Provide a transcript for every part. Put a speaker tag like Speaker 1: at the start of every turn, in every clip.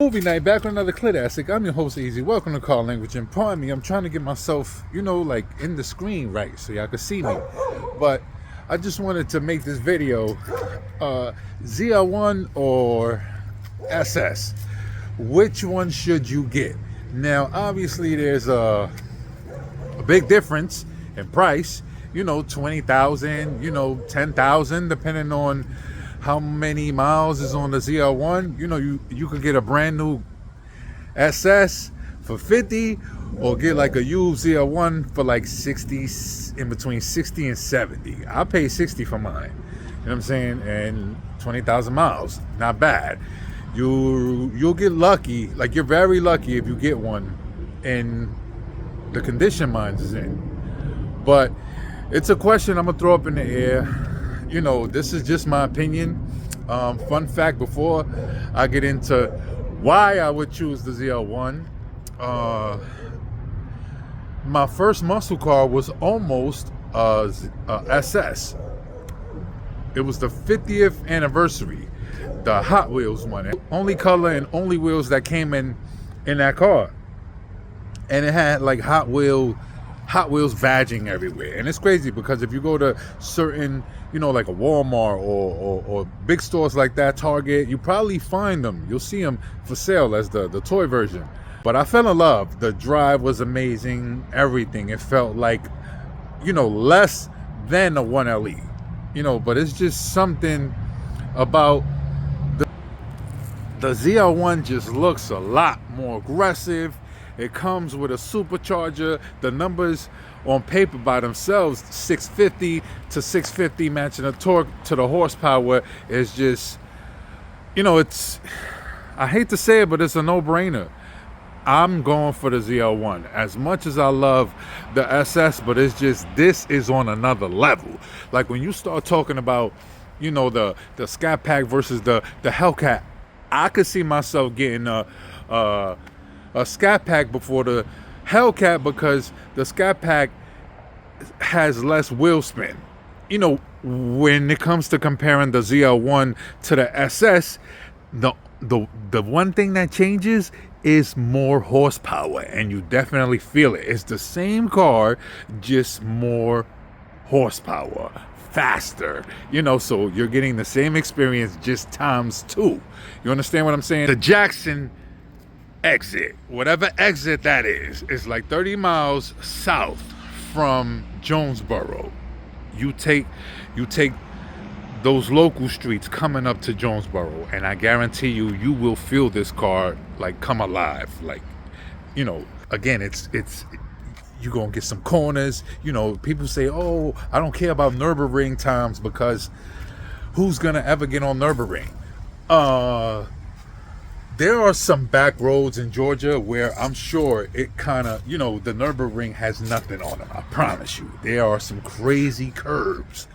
Speaker 1: Movie night, back with another Clitastic. I'm your host, Easy. Welcome to Car Language. And pardon me, I'm trying to get myself, like in the screen right so y'all can see me. But I just wanted to make this video, ZL1 or SS. Which one should you get? Now, obviously, there's a big difference in price. 20,000, 10,000, depending on how many miles is on the ZL1. You could get a brand new SS for 50 or get like a used ZL1 for like 60, in between 60 and 70. I pay 60 for mine. You know what I'm saying? And 20,000 miles. Not bad. You'll get lucky. Like, you're very lucky if you get one in the condition mine is in. But it's a question I'm gonna throw up in the air. This is just my opinion. Fun fact before I get into why I would choose the ZL1. My first muscle car was almost SS. It was the 50th anniversary, the Hot Wheels one. Only color and only wheels that came in that car. And it had like Hot Wheels badging everywhere. And it's crazy because if you go to certain, like a Walmart or big stores like that, Target, you probably find them. You'll see them for sale as the toy version. But I fell in love. The drive was amazing. Everything. It felt like, less than a 1LE. But it's just something about the ZL1 just looks a lot more aggressive. It comes with a supercharger. The numbers on paper by themselves, 650 to 650, matching the torque to the horsepower, is just, it's, I hate to say it, but it's a no-brainer. I'm going for the ZL1. As much as I love the SS, but it's just, this is on another level. Like, when you start talking about, the Scat Pack versus the Hellcat, I could see myself getting a Scat Pack before the Hellcat, because the Scat Pack has less wheel spin. When it comes to comparing the ZL1 to the SS, the one thing that changes is more horsepower, and you definitely feel it. It's the same car, just more horsepower, faster, so you're getting the same experience, just times 2. You understand what I'm saying? The Jackson exit, whatever exit that is like 30 miles south from Jonesboro. You take those local streets coming up to Jonesboro, and I guarantee you will feel this car like come alive. Like, again, it's you're gonna get some corners. People say, oh, I don't care about Nürburgring times, because who's gonna ever get on Nürburgring? There are some back roads in Georgia where I'm sure it kind of, the Nürburgring has nothing on them. I promise you. There are some crazy curves.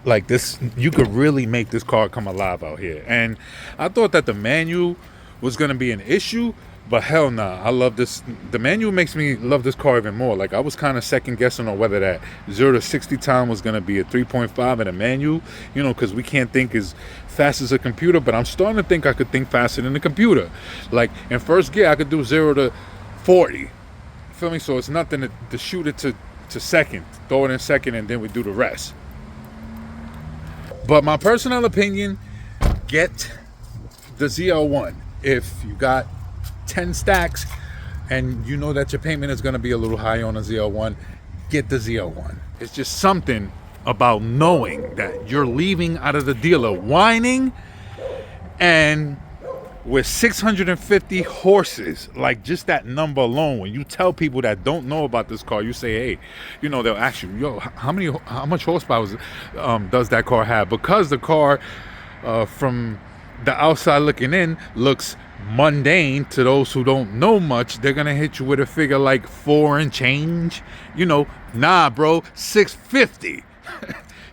Speaker 1: Like this, you could really make this car come alive out here. And I thought that the manual was going to be an issue, but hell nah. I love this. The manual makes me love this car even more. Like, I was kind of second guessing on whether that 0 to 60 time was going to be a 3.5 in a manual, because we can't think as fast as a computer, but I'm starting to think I could think faster than the computer. Like, in first gear, I could do 0 to 40. You feel me? So it's nothing to shoot it to second, throw it in second, and then we do the rest. But my personal opinion, get the ZL1. If you got 10 stacks and you know that your payment is going to be a little high on a ZL1, get the ZL1. It's just something about knowing that you're leaving out of the dealer whining, and with 650 horses, like just that number alone, when you tell people that don't know about this car, you say, hey, they'll ask you, yo, how much horsepower does that car have? Because the car from the outside looking in looks mundane to those who don't know much. They're gonna hit you with a figure like 4 and change. Nah, bro, 650.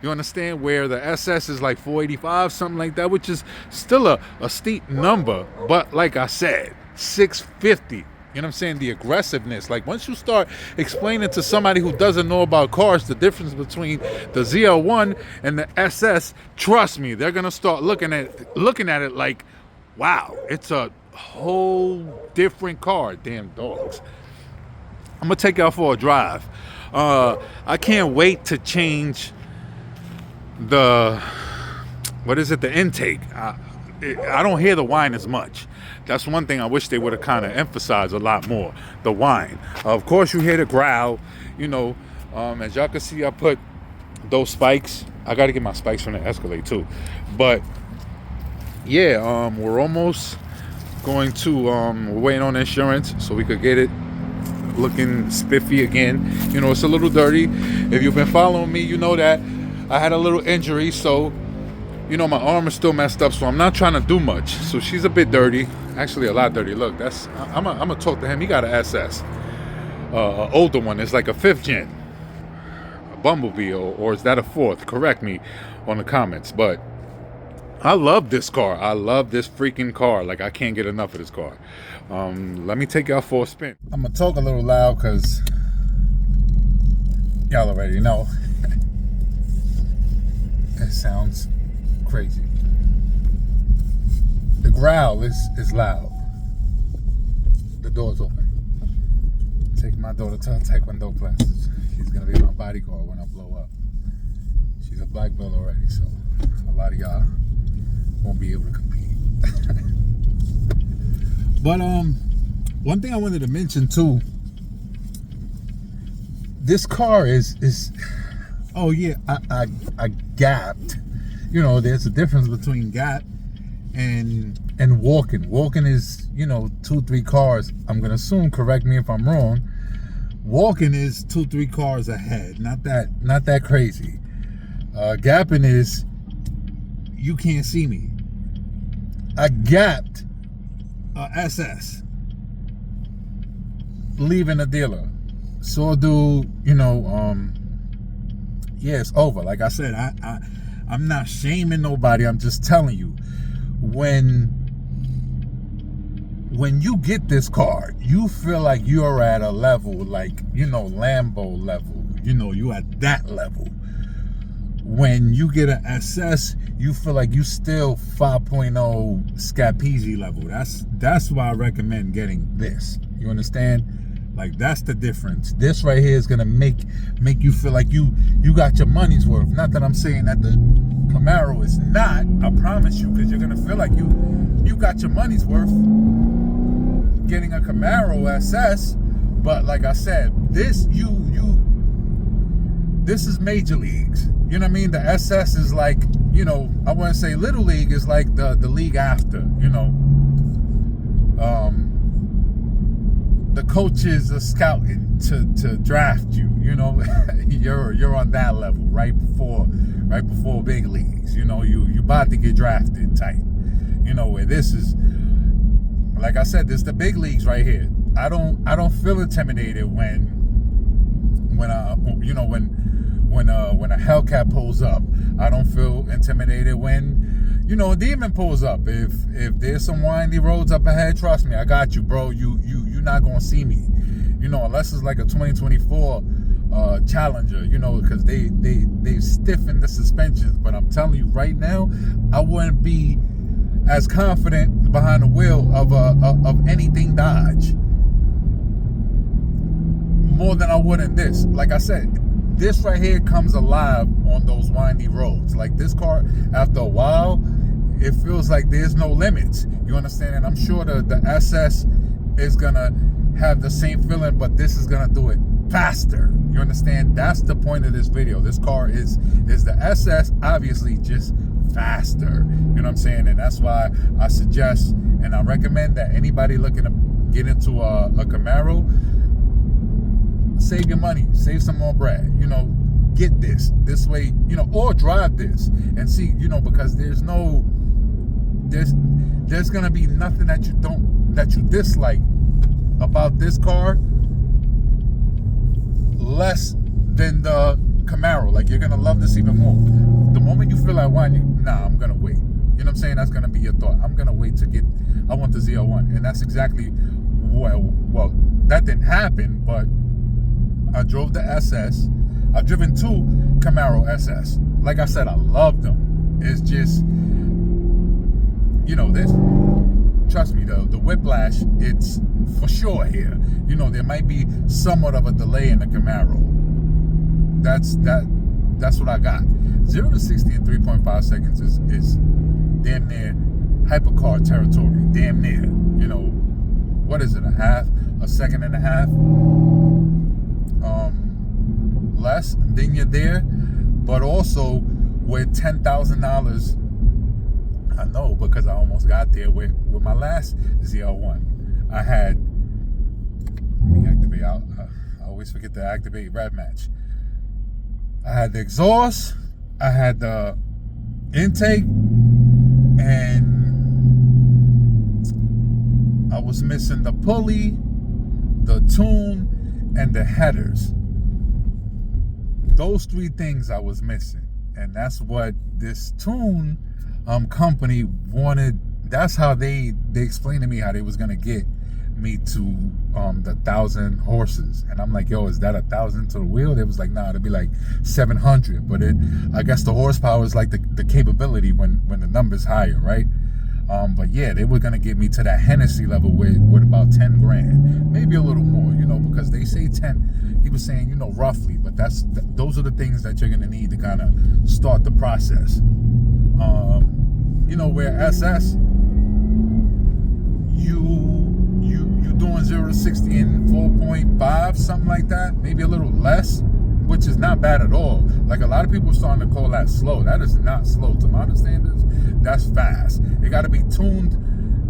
Speaker 1: You understand? Where the SS is like 485, something like that, which is still a steep number. But like I said, 650. You know what I'm saying? The aggressiveness. Like, once you start explaining to somebody who doesn't know about cars the difference between the ZL1 and the SS, trust me, they're gonna start looking at it like, wow, it's a whole different car. Damn dogs. I'm gonna take y'all for a drive. I can't wait to change the the intake. I don't hear the whine as much. That's one thing I wish they would have kind of emphasized a lot more. The whine. Of course, you hear the growl. As y'all can see, I put those spikes. I got to get my spikes from the Escalade too. But yeah, we're almost going to. We're waiting on insurance so we could get it looking spiffy again. It's a little dirty. If you've been following me, you know that I had a little injury, so my arm is still messed up, so I'm not trying to do much. So she's a bit dirty, actually a lot dirty. Look, I'm gonna talk to him. He got an SS, an older one. It's like a 5th gen, a Bumblebee, or is that a 4th? Correct me on the comments. But I love this car. I love this freaking car. Like, I can't get enough of this car. Let me take y'all for a spin. I'm gonna talk a little loud because y'all already know. It sounds crazy. The growl is loud. The door's open. Taking my daughter to Taekwondo classes. She's gonna be my bodyguard when I blow up. She's a black belt already, so a lot of y'all won't be able to compete. But one thing I wanted to mention too. This car is oh yeah, I gapped. There's a difference between gap and walking. Walking is 2-3 cars. I'm gonna assume. Correct me if I'm wrong. Walking is 2-3 cars ahead. Not that crazy. Gapping is you can't see me. I gapped a SS leaving a dealer. Saw a dude, yeah, it's over. Like I said, I'm not shaming nobody. I'm just telling you, when you get this car, you feel like you're at a level like, Lambo level. You at that level. When you get an SS, you feel like you still 5.0 Scapese level. That's why I recommend getting this. You understand? Like, that's the difference. This right here is gonna make you feel like you got your money's worth. Not that I'm saying that the Camaro is not. I promise you, because you're gonna feel like you got your money's worth getting a Camaro SS. But like I said, this is major leagues. You know what I mean? The SS is like, I wouldn't say little league, is like the league after, the coaches are scouting to draft you, you're on that level right before big leagues. You about to get drafted type. Where this is, like I said, this is the big leagues right here. I don't feel intimidated when a Hellcat pulls up. I don't feel intimidated when a Demon pulls up. If there's some windy roads up ahead, trust me, I got you, bro. You're not gonna see me, unless it's like a 2024 Challenger, because they stiffened the suspensions. But I'm telling you right now, I wouldn't be as confident behind the wheel of anything Dodge more than I would in this. Like I said, this right here comes alive on those windy roads. Like, this car, after a while, it feels like there's no limits. You understand? And I'm sure the SS is gonna have the same feeling, but this is gonna do it faster. You understand? That's the point of this video. This car is the SS, obviously, just faster. You know what I'm saying? And that's why I suggest and I recommend that anybody looking to get into a Camaro, save your money, save some more bread, get this way, or drive this and see, because there's gonna be nothing that you dislike about this car less than the Camaro. Like, you're gonna love this even more. The moment you feel like whining, I'm gonna wait. You know what I'm saying? That's gonna be your thought. I'm gonna wait I want the ZL1, and that's exactly well, that didn't happen, but I drove the SS. I've driven 2 Camaro SS. Like I said, I love them. It's just, this. trust me, the whiplash, it's for sure here. You know, there might be somewhat of a delay in the Camaro. That's what I got. 0 to 60 in 3.5 seconds is damn near hypercar territory. Damn near. You know, what is it? A second and a half less, then you're there. But also with $10,000, I know because I almost got there with my last ZL1. I had, let me activate, I always forget to activate rev match. I had the exhaust, I had the intake, and I was missing the pulley, the tune, and the headers. Those three things I was missing. And that's what this tune company wanted. That's how they explained to me how they was gonna get me to the 1,000 horses. And I'm like, yo, is that 1,000 to the wheel? They was like, nah, it'd be like 700. But I guess the horsepower is like the capability when the number's higher, right? But yeah, they were gonna get me to that Hennessy level with about 10 grand, maybe a little more, you know, because they say 10. He was saying, you know, roughly, but those are the things that you're gonna need to kind of start the process. You know, where SS, you doing 0 to 60 in 4.5, something like that, maybe a little less, which is not bad at all. Like, a lot of people are starting to call that slow. That is not slow. To my standards, that's fast. It got to be tuned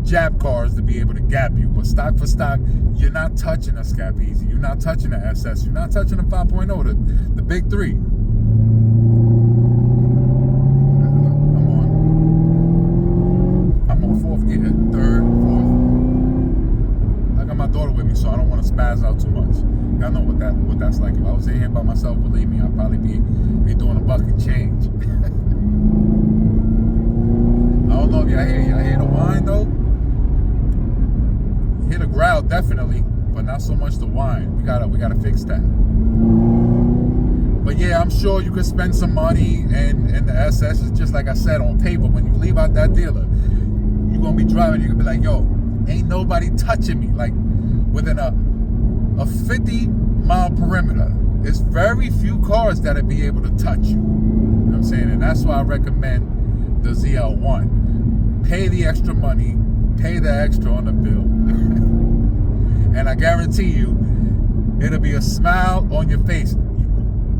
Speaker 1: jab cars to be able to gap you. But stock for stock, you're not touching a Scap Easy. You're not touching the SS. You're not touching the 5.0, the big three. I'm on fourth gear, third, fourth. I got my daughter with me, so I don't want to spaz out too much. Y'all know what that's like. If I was in here by myself, believe me, I'd probably be doing a bucket change. I don't know if y'all hear the whine though. You hear the growl definitely, but not so much the whine. We gotta fix that. But yeah, I'm sure you could spend some money, and the SS is just like I said on paper. When you leave out that dealer, you're gonna be driving. You're gonna be like, yo, ain't nobody touching me. Like within a 50-mile perimeter, there's very few cars that'll be able to touch you. You know what I'm saying? And that's why I recommend the ZL1. Pay the extra money, pay the extra on the bill. And I guarantee you, it'll be a smile on your face.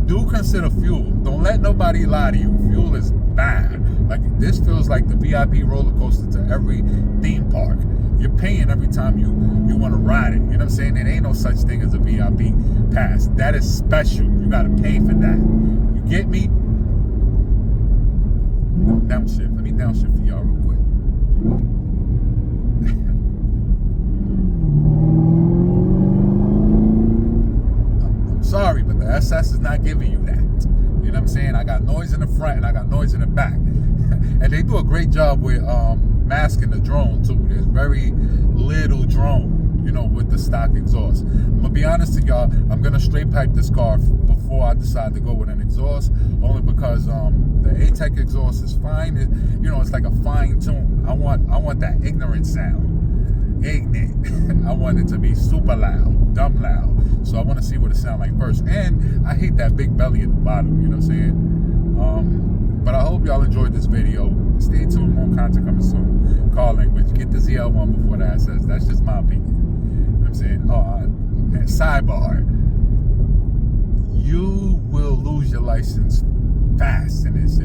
Speaker 1: Do consider fuel. Don't let nobody lie to you. Fuel is bad. Like, this feels like the VIP roller coaster to every theme park. You're paying every time you want to ride it. You know what I'm saying? There ain't no such thing as a VIP pass. That is special. You got to pay for that. You get me? Downshift. Let me downshift for y'all real quick. I'm sorry, but the SS is not giving you that. You know what I'm saying? I got noise in the front and I got noise in the back. And they do a great job with masking the drone too. There's very little drone, you know, with the stock exhaust. I'm gonna be honest with y'all, I'm gonna straight pipe this car before I decide to go with an exhaust, only because the A-Tech exhaust is fine. You know, it's like a fine tune. I want that ignorant sound. Ignorant. I want it to be super loud, dumb loud. So I want to see what it sounds like first. And I hate that big belly at the bottom, you know what I'm saying? But I hope y'all enjoyed this video. Stay tuned, more content coming soon. Car language, get the ZL1 before the SS. That's just my opinion. You know what I'm saying? And sidebar, you will lose your license fast in this.